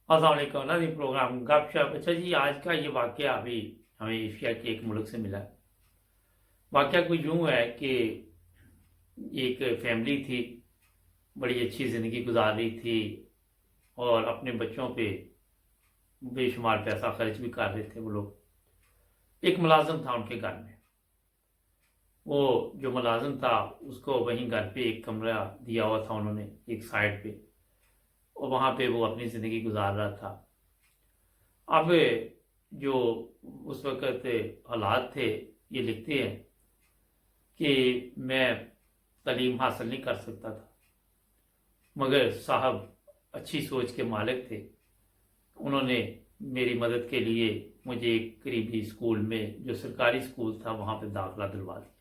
अस्सलाम वालेकुम नाज़रीन, प्रोग्राम गपशप। अच्छा जी, आज का ये वाक़या अभी हमें एशिया के एक मुल्क से मिला है। वाक़या कुछ यूँ है कि एक फैमिली थी, बड़ी अच्छी ज़िंदगी गुजार रही थी और अपने बच्चों पे बेशुमार पैसा खर्च भी कर रहे थे वो लोग। एक मुलाजिम था उनके घर में। वो जो मुलाजिम था उसको वहीं घर पे एक कमरा दिया हुआ था उन्होंने, एक साइड पे, और वहाँ पे वो अपनी ज़िंदगी गुजार रहा था। अब जो उस वक़्त हालात थे, ये लिखते हैं कि मैं तालीम हासिल नहीं कर सकता था, मगर साहब अच्छी सोच के मालिक थे। उन्होंने मेरी मदद के लिए मुझे एक करीबी स्कूल में, जो सरकारी स्कूल था, वहाँ पे दाखिला दिलवा दिया।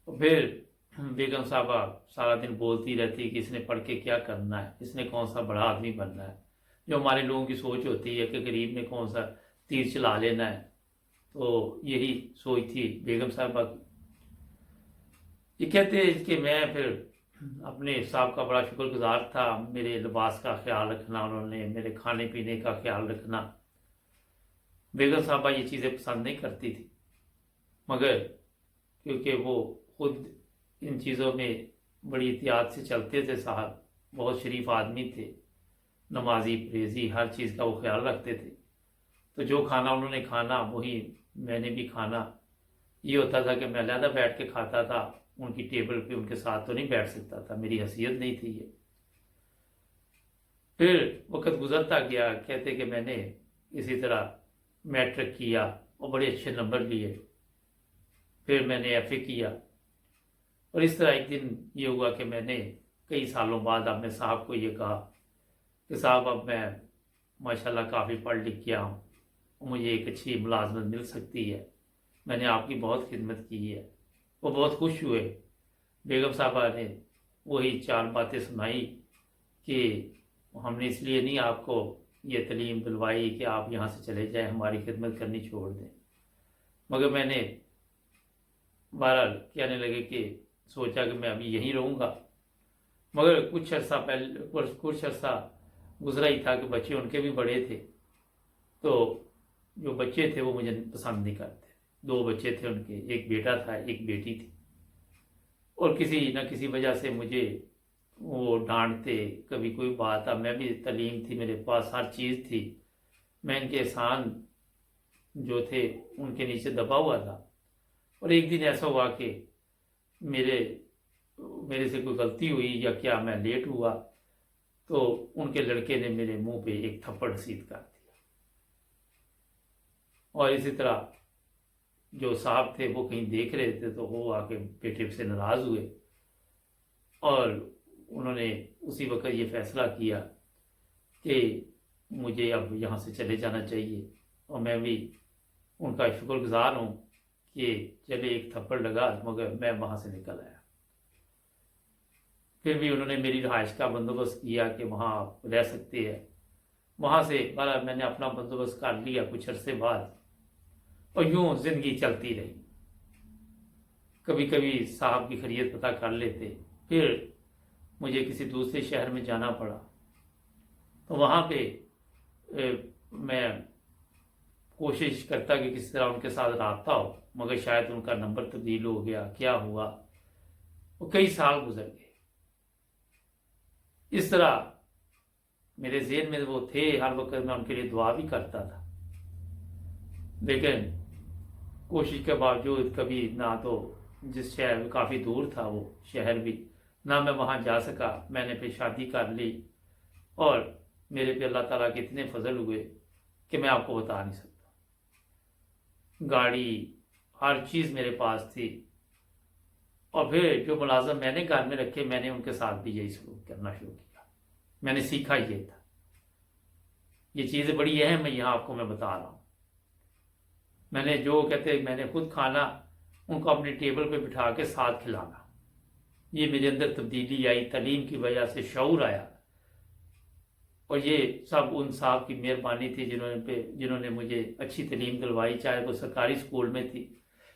और फिर बेगम साहबा सारा दिन बोलती रहती कि इसने पढ़ के क्या करना है, इसने कौन सा बड़ा आदमी बनना है। जो हमारे लोगों की सोच होती है कि गरीब ने कौन सा तीर चला लेना है, तो यही सोच थी बेगम साहबा की। ये कहते हैं कि मैं फिर अपने साहब का बड़ा शुक्रगुजार था। मेरे लिबास का ख्याल रखना, उन्होंने मेरे खाने पीने का ख्याल रखना। बेगम साहबा ये चीज़ें पसंद नहीं करती थी, मगर क्योंकि वो खुद इन चीज़ों में बड़ी एहतियात से चलते थे, साहब बहुत शरीफ आदमी थे, नमाजी परहेजी, हर चीज़ का वो ख्याल रखते थे। तो जो खाना उन्होंने खाना वही मैंने भी खाना। ये होता था कि मैं अलहदा बैठ के खाता था, उनकी टेबल पे उनके साथ तो नहीं बैठ सकता था, मेरी हैसियत नहीं थी ये। फिर वक्त गुजरता गया। कहते कि मैंने इसी तरह मैट्रिक किया और बड़े अच्छे नंबर लिए। फिर मैंने एफए किया और इस तरह एक दिन ये हुआ कि मैंने कई सालों बाद अपने साहब को ये कहा कि साहब अब मैं माशाल्लाह काफ़ी पढ़ लिख गया हूँ, मुझे एक अच्छी मुलाजमत मिल सकती है, मैंने आपकी बहुत खिदमत की है। वो बहुत खुश हुए। बेगम साहबा ने वही चार बातें सुनाई कि हमने इसलिए नहीं आपको ये तलीम दिलवाई कि आप यहाँ से चले जाएं, हमारी खिदमत करनी छोड़ दें, मगर मैंने बहरहाल कहने लगे कि सोचा कि मैं अभी यहीं रहूँगा। मगर कुछ अर्सा गुजरा ही था कि बच्चे उनके भी बड़े थे, तो जो बच्चे थे वो मुझे पसंद नहीं करते। दो बच्चे थे उनके, एक बेटा था एक बेटी थी, और किसी न किसी वजह से मुझे वो डांटते। कभी कोई बात, अब मैं भी तालीम थी मेरे पास, हर चीज़ थी, मैं इनके एहसान जो थे उनके नीचे दबा हुआ था। और एक दिन ऐसा हुआ कि मेरे मेरे से कोई गलती हुई या क्या, मैं लेट हुआ तो उनके लड़के ने मेरे मुंह पे एक थप्पड़ रसीद कर दिया। और इसी तरह जो साहब थे वो कहीं देख रहे थे, तो वो आके बेटे से नाराज़ हुए और उन्होंने उसी वक्त ये फैसला किया कि मुझे अब यहाँ से चले जाना चाहिए। और मैं भी उनका शुक्रगुजार हूँ कि चले एक थप्पड़ लगा, मगर मैं वहाँ से निकल आया। फिर भी उन्होंने मेरी रहाइश का बंदोबस्त किया कि वहाँ आप रह सकते हैं। वहाँ से बहरहाल मैंने अपना बंदोबस्त कर लिया कुछ अरसे बाद, और यूँ ज़िंदगी चलती रही। कभी कभी साहब की खैरियत पता कर लेते, फिर मुझे किसी दूसरे शहर में जाना पड़ा, तो वहाँ पे मैं कोशिश करता कि किसी तरह उनके साथ रब्ता हो, मगर शायद उनका नंबर तब्दील हो गया, क्या हुआ, वो कई साल गुजर गए। इस तरह मेरे ज़हन में वो थे, हर वक्त मैं उनके लिए दुआ भी करता था, लेकिन कोशिश के बावजूद कभी ना तो जिस शहर में काफ़ी दूर था वो शहर भी, ना मैं वहाँ जा सका। मैंने फिर शादी कर ली और मेरे पे अल्लाह ताला के इतने फजल हुए कि मैं आपको बता नहीं सकता। गाड़ी, हर चीज़ मेरे पास थी। और फिर जो मुलाजम मैंने घर में रखे, मैंने उनके साथ भी यही सलूक करना शुरू किया। मैंने सीखा ये था। ये चीज़ें बड़ी अहम है, यहाँ आपको मैं बता रहा हूँ। मैंने जो कहते, मैंने खुद खाना उनको अपनी टेबल पे बिठा के साथ खिलाना, ये मेरे अंदर तब्दीली आई, तालीम की वजह से शऊर आया। और ये सब उन साहब की मेहरबानी थी जिन्होंने मुझे अच्छी तालीम दिलवाई, चाहे वो सरकारी स्कूल में थी।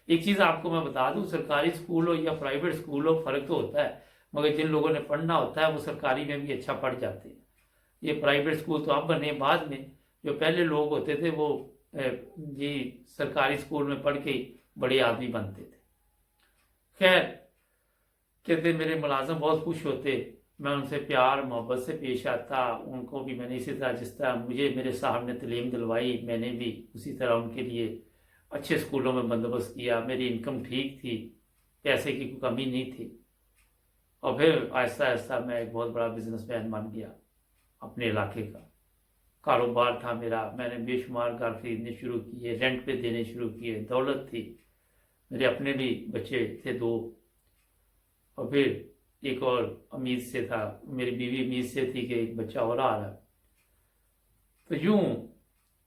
एक चीज़ आपको मैं बता दूं, सरकारी स्कूल हो या प्राइवेट स्कूल हो, फ़र्क तो होता है, मगर जिन लोगों ने पढ़ना होता है वो सरकारी में भी अच्छा पढ़ जाते हैं। یہ پرائیویٹ اسکول تو اب بنے بعد میں، جو پہلے لوگ ہوتے تھے وہ جی سرکاری اسکول میں پڑھ کے بڑے آدمی بنتے تھے۔ خیر، کہتے میرے ملازم بہت خوش ہوتے، میں ان سے پیار محبت سے پیش آتا، ان کو بھی میں نے اسی طرح جس طرح مجھے میرے صاحب نے تعلیم دلوائی میں نے بھی اسی طرح ان کے لیے اچھے اسکولوں میں بندوبست کیا۔ میری انکم ٹھیک تھی، پیسے کی کوئی کمی نہیں تھی، اور پھر آہستہ آہستہ میں ایک بہت بڑا بزنس مین بن گیا۔ اپنے علاقے کا کاروبار تھا میرا، میں نے بے شمار گھر خریدنے شروع کیے، رینٹ پہ دینے شروع کیے، دولت تھی، میرے اپنے بھی بچے تھے 2، اور پھر ایک اور امید سے تھا، میری بیوی امید سے تھی کہ ایک بچہ اور آ رہا۔ تو یوں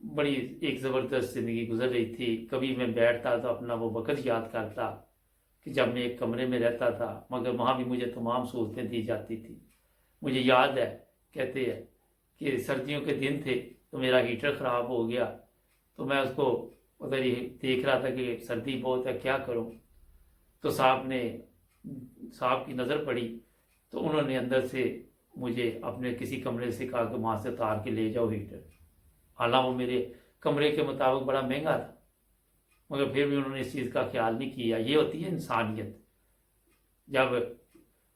بڑی ایک زبردست زندگی گزر رہی تھی۔ کبھی میں بیٹھتا تو اپنا وہ وقت یاد کرتا کہ جب میں ایک کمرے میں رہتا تھا، مگر وہاں بھی مجھے تمام سہولتیں دی جاتی تھی۔ مجھے یاد ہے، کہتے ہیں کہ سردیوں کے دن تھے تو میرا ہیٹر خراب ہو گیا، تو میں اس کو ادھر ہی دیکھ رہا تھا کہ سردی بہت ہے کیا کروں، تو صاحب کی نظر پڑی، تو انہوں نے اندر سے مجھے اپنے کسی کمرے سے کہا کہ وہاں سے اتار کے لے جاؤ ہیٹر۔ حالانکہ وہ میرے کمرے کے مطابق بڑا مہنگا تھا، مگر پھر بھی انہوں نے اس چیز کا خیال نہیں کیا۔ یہ ہوتی ہے انسانیت، جب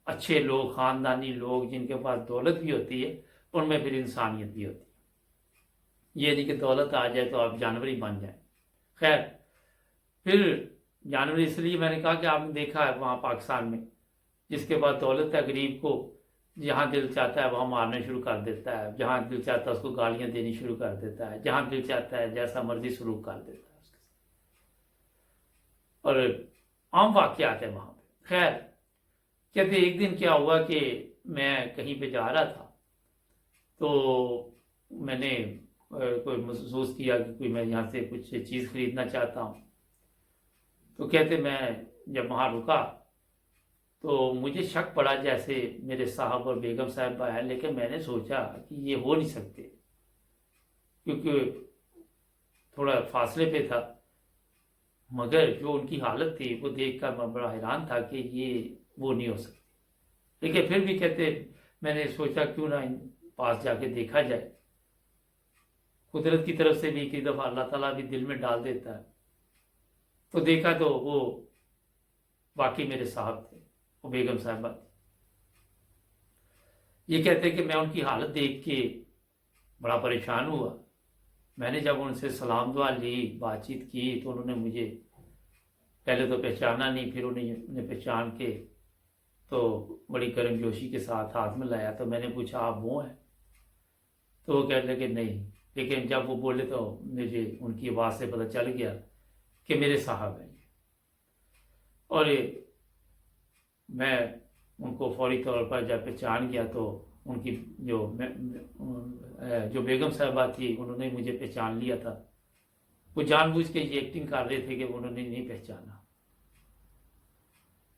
اچھے لوگ، خاندانی لوگ جن کے پاس دولت بھی ہوتی ہے، ان میں پھر انسانیت بھی ہوتی ہے۔ یہ نہیں کہ دولت آ جائے تو آپ جانور ہی بن جائیں۔ خیر، پھر جانور اس لیے میں نے کہا کہ آپ نے دیکھا ہے وہاں پاکستان میں، جس کے پاس دولت ہے غریب کو جہاں دل چاہتا ہے وہاں مارنا شروع کر دیتا ہے، جہاں دل چاہتا ہے اس کو گالیاں دینی شروع کر دیتا ہے، جہاں دل چاہتا ہے جیسا مرضی سلوک کر دیتا ہے اس کے ساتھ، اور عام واقعات ہے وہاں پہ۔ خیر، کہتے ایک دن کیا ہوا کہ میں کہیں پہ جا رہا تھا، تو میں نے کوئی محسوس کیا کہ کوئی میں یہاں سے کچھ چیز خریدنا چاہتا ہوں، تو کہتے میں جب وہاں رکا تو مجھے شک پڑا جیسے میرے صاحب اور بیگم صاحبہ ہیں، لیکن میں نے سوچا کہ یہ ہو نہیں سکتے، کیونکہ تھوڑا فاصلے پہ تھا، مگر جو ان کی حالت تھی وہ دیکھ کر میں بڑا حیران تھا کہ یہ وہ نہیں ہو سکتی۔ لیکن پھر بھی کہتے میں نے سوچا کیوں نہ ان پاس جا کے دیکھا جائے، قدرت کی طرف سے بھی کئی دفعہ اللہ تعالیٰ بھی دل میں ڈال دیتا ہے۔ تو دیکھا تو وہ واقعی میرے صاحب تھے، وہ بیگم صاحبہ تھی۔ یہ کہتے کہ میں ان کی حالت دیکھ کے بڑا پریشان ہوا۔ میں نے جب ان سے سلام دعا لی، بات چیت کی، تو انہوں نے مجھے پہلے تو پہچانا نہیں، پھر انہیں پہچان کے تو بڑی گرم جوشی کے ساتھ ہاتھ میں لایا۔ تو میں نے پوچھا آپ وہ ہیں؟ تو وہ کہنے لگے نہیں، لیکن جب وہ بولے تو مجھے ان کی آواز سے پتہ چل گیا کہ میرے صاحب ہیں، اور میں ان کو فوری طور پر جب پہچان گیا تو ان کی جو بیگم صاحبہ تھی انہوں نے مجھے پہچان لیا تھا۔ وہ جان بوجھ کے یہ ایکٹنگ کر رہے تھے کہ انہوں نے نہیں پہچانا،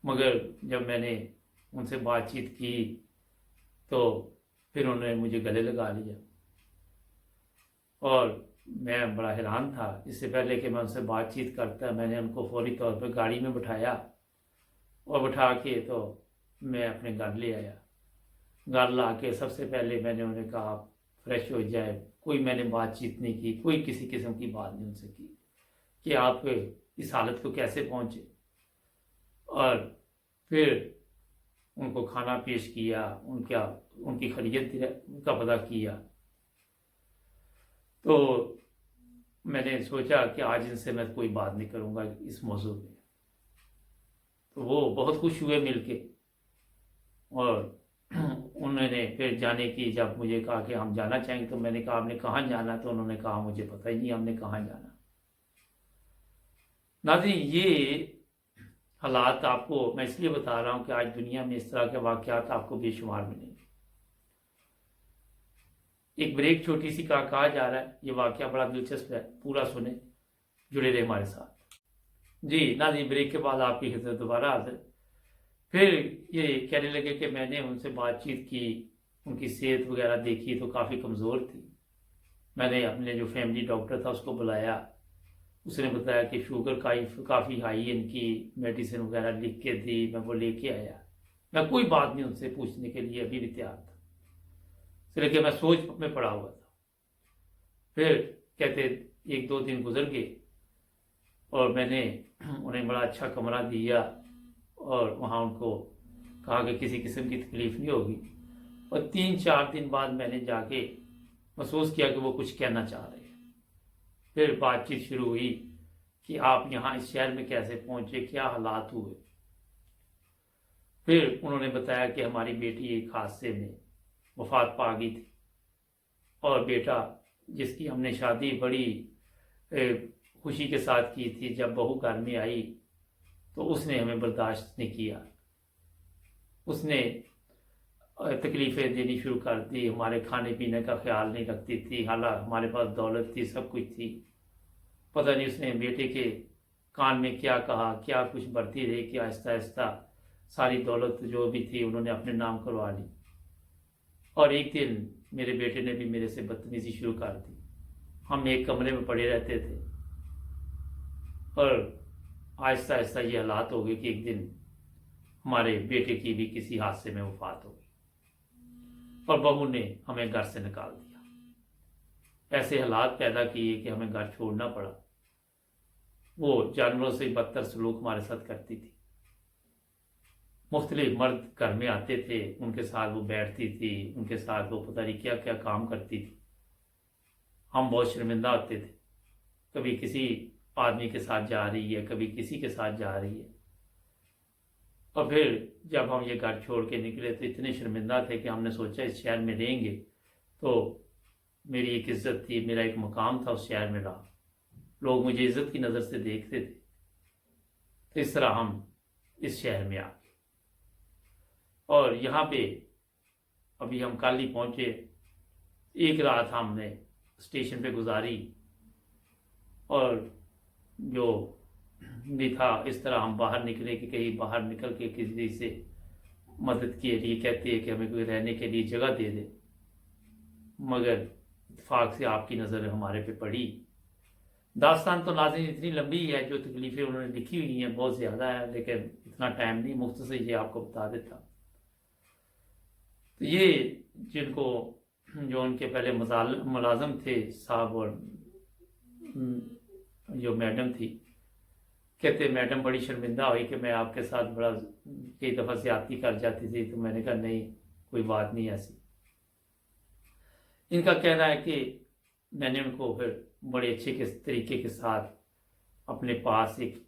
مگر جب میں نے ان سے بات چیت کی تو پھر انہوں نے مجھے گلے لگا لیا، اور میں بڑا حیران تھا۔ اس سے پہلے کہ میں ان سے بات چیت کرتا، میں نے ان کو فوری طور پہ گاڑی میں بٹھایا، اور بٹھا کے تو میں اپنے گھر لے آیا۔ گھر لا کے سب سے پہلے میں نے انہیں کہا فریش ہو جائے، کوئی میں نے بات چیت نہیں کی، کوئی کسی قسم کی بات نہیں ان سے کی کہ آپ اس حالت کو کیسے پہنچے، اور پھر ان کو کھانا پیش کیا، ان کی خیریت کا پتہ کیا۔ تو میں نے سوچا کہ آج ان سے میں کوئی بات نہیں کروں گا اس موضوع پہ۔ تو وہ بہت خوش ہوئے مل کے، اور انہوں نے پھر جانے کی جب مجھے کہا کہ ہم جانا چاہیں، تو میں نے کہا آپ نے کہاں جانا؟ تو انہوں نے کہا مجھے پتہ ہی نہیں ہم نے کہاں جانا۔ ناظرین، یہ حالات آپ کو میں اس لیے بتا رہا ہوں کہ آج دنیا میں اس طرح کے واقعات آپ کو بے شمار ملیں گے۔ ایک بریک چھوٹی سی کہا جا رہا ہے، یہ واقعہ بڑا دلچسپ ہے، پورا سنیں، جڑے رہے ہمارے ساتھ۔ جی ناظرین، بریک کے بعد آپ کی خدمت دوبارہ حاضر۔ پھر یہ کہنے لگے کہ میں نے ان سے بات چیت کی، ان کی صحت وغیرہ دیکھی تو کافی کمزور تھی۔ میں نے اپنے جو فیملی ڈاکٹر تھا اس کو بلایا، اس نے بتایا کہ شوگر کافی ہائی، ان کی میڈیسن وغیرہ لکھ کے دی، میں وہ لے کے آیا۔ میں کوئی بات نہیں ان سے پوچھنے کے لیے ابھی بھی تیار تھا۔ इसलिए कि मैं सोच में पड़ा हुआ था। फिर कहते 1-2 दिन गुजर गए और मैंने उन्हें बड़ा अच्छा कमरा दिया और वहाँ उनको कहा कि किसी किस्म की तकलीफ़ नहीं होगी। और 3-4 दिन बाद मैंने जाके महसूस किया कि वो कुछ कहना चाह रहे हैं। फिर बातचीत शुरू हुई कि आप यहाँ इस शहर में कैसे पहुँचे, क्या हालात हुए। फिर उन्होंने बताया कि हमारी बेटी एक हादसे में वफात पा गई थी और बेटा जिसकी हमने शादी बड़ी खुशी के साथ की थी, जब बहू घर में आई तो उसने हमें बर्दाश्त नहीं किया, उसने तकलीफ़ें देनी शुरू कर दी, हमारे खाने पीने का ख्याल नहीं रखती थी। हालांकि हमारे पास दौलत थी, सब कुछ थी, पता नहीं उसने बेटे के कान में क्या कहा, क्या कुछ बढ़ती रही कि आहिस्ता आहिस्ता सारी दौलत जो भी थी उन्होंने अपने नाम करवा ली। और एक दिन मेरे बेटे ने भी मेरे से बदतमीजी शुरू कर दी। हम एक कमरे में पड़े रहते थे और आहिस्ता आहिस्ता ये हालात हो गए कि एक दिन हमारे बेटे की भी किसी हादसे में वफात हो गई और बहू ने हमें घर से निकाल दिया। ऐसे हालात पैदा किए कि हमें घर छोड़ना पड़ा। वो जानवरों से बदतर सलूक हमारे साथ करती थी। मुख्तलिफ मर्द घर में आते थे, उनके साथ वो बैठती थी, उनके साथ वो पता नहीं क्या क्या काम करती थी। हम बहुत शर्मिंदा होते थे। कभी किसी आदमी के साथ जा रही है, कभी किसी के साथ जा रही है। और फिर जब हम ये घर छोड़ के निकले तो इतने शर्मिंदा थे कि हमने सोचा इस शहर में रहेंगे तो मेरी एक इज़्ज़त थी, मेरा एक मकाम था उस शहर में रहा, लोग मुझे इज़्ज़त की नज़र से देखते थे। तो इस तरह हम इस शहर में आ गए और यहाँ पे अभी हम कल ही पहुँचे। एक रात हमने स्टेशन पे गुजारी और जो भी था इस तरह हम बाहर निकले कि कहीं बाहर निकल के किसी से मदद के लिए कहते हैं कि हमें कोई रहने के लिए जगह दे दे, मगर इत्तेफाक से आपकी नज़र हमारे पे पड़ी। दास्तान तो नाज़रीन इतनी लंबी है, जो तकलीफ़ें उन्होंने लिखी हुई हैं बहुत ज़्यादा है, लेकिन इतना टाइम नहीं, मुख्तसर ये आपको बता देता। तो ये जिनको जो उनके पहले मुलाजम थे साहब और जो मैडम थी, कहते मैडम बड़ी शर्मिंदा हुई कि मैं आपके साथ बड़ा कई दफ़ा ज़्यादती कर जाती थी। तो मैंने कहा नहीं, कोई बात नहीं ऐसी। इनका कहना है कि मैंने उनको फिर बड़े अच्छे के तरीके के साथ अपने पास एक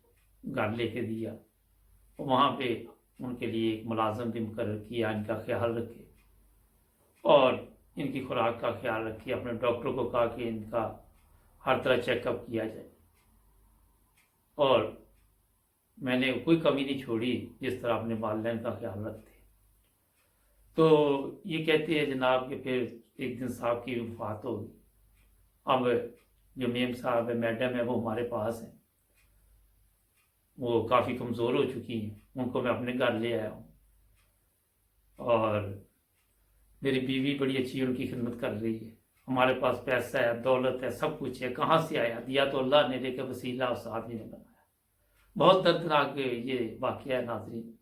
घर लेके दिया और वहाँ पे उनके लिए एक मुलाजम भी मुकर्रर किया, इनका ख्याल रखे और इनकी खुराक का ख्याल रखे। अपने डॉक्टर को कहा कि इनका हर तरह चेकअप किया जाए और मैंने कोई कमी नहीं छोड़ी जिस तरह अपने वालिदैन का ख्याल रखते। तो ये कहते हैं जनाब कि फिर एक दिन साहब की वफात हो गई। अब जो मेम साहब है, मैडम है, वो हमारे पास हैं, वो काफ़ी कमज़ोर हो चुकी हैं, उनको मैं अपने घर ले आया हूँ और मेरी बीवी बड़ी अच्छी उनकी खिदमत कर रही है। हमारे पास पैसा है, दौलत है, सब कुछ है, कहाँ से आया, दिया तो अल्लाह ने, लेकर वसीला और साहब ने बनाया। बहुत दर्दनाक ये वाक़या है नाज़रीन,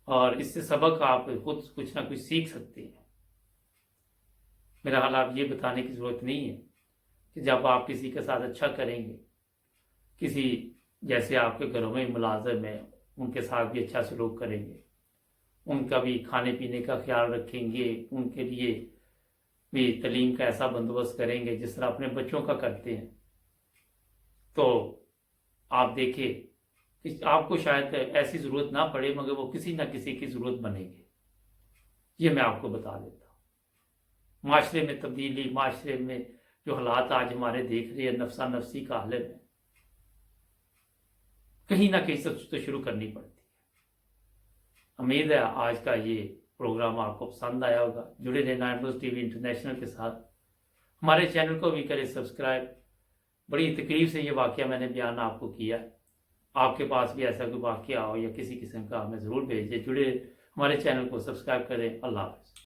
और इससे सबक आप खुद कुछ ना कुछ सीख सकते हैं। मेरा हाल आप ये बताने की ज़रूरत नहीं है कि जब आप किसी के साथ अच्छा करेंगे, किसी जैसे आपके घरों में मुलाजिम है उनके साथ भी अच्छा सलूक करेंगे, उनका भी खाने पीने का ख्याल रखेंगे, उनके लिए भी तालीम का ऐसा बंदोबस्त करेंगे जिस तरह अपने बच्चों का करते हैं, तो आप देखिए कि आपको शायद ऐसी ज़रूरत ना पड़े मगर वो किसी ना किसी की ज़रूरत बनेगी। ये मैं आपको बता देता हूँ। माशरे में तब्दीली, माशरे में जो हालात आज हमारे देख रहे हैं, नफसा नफसी का हालत है, कहीं ना कहीं सब तो शुरू करनी पड़ती है। उम्मीद है आज का ये प्रोग्राम आपको पसंद आया होगा। जुड़े रहना एम्बस टीवी इंटरनेशनल के साथ। हमारे चैनल को भी करें सब्सक्राइब। बड़ी तकलीफ से ये वाक़या मैंने बयान आपको किया। आपके पास भी ऐसा कोई वाक़या हो या किसी किस्म का हमें ज़रूर भेजिए। जुड़े हमारे चैनल को सब्सक्राइब करें। अल्लाह हाफ़िज़।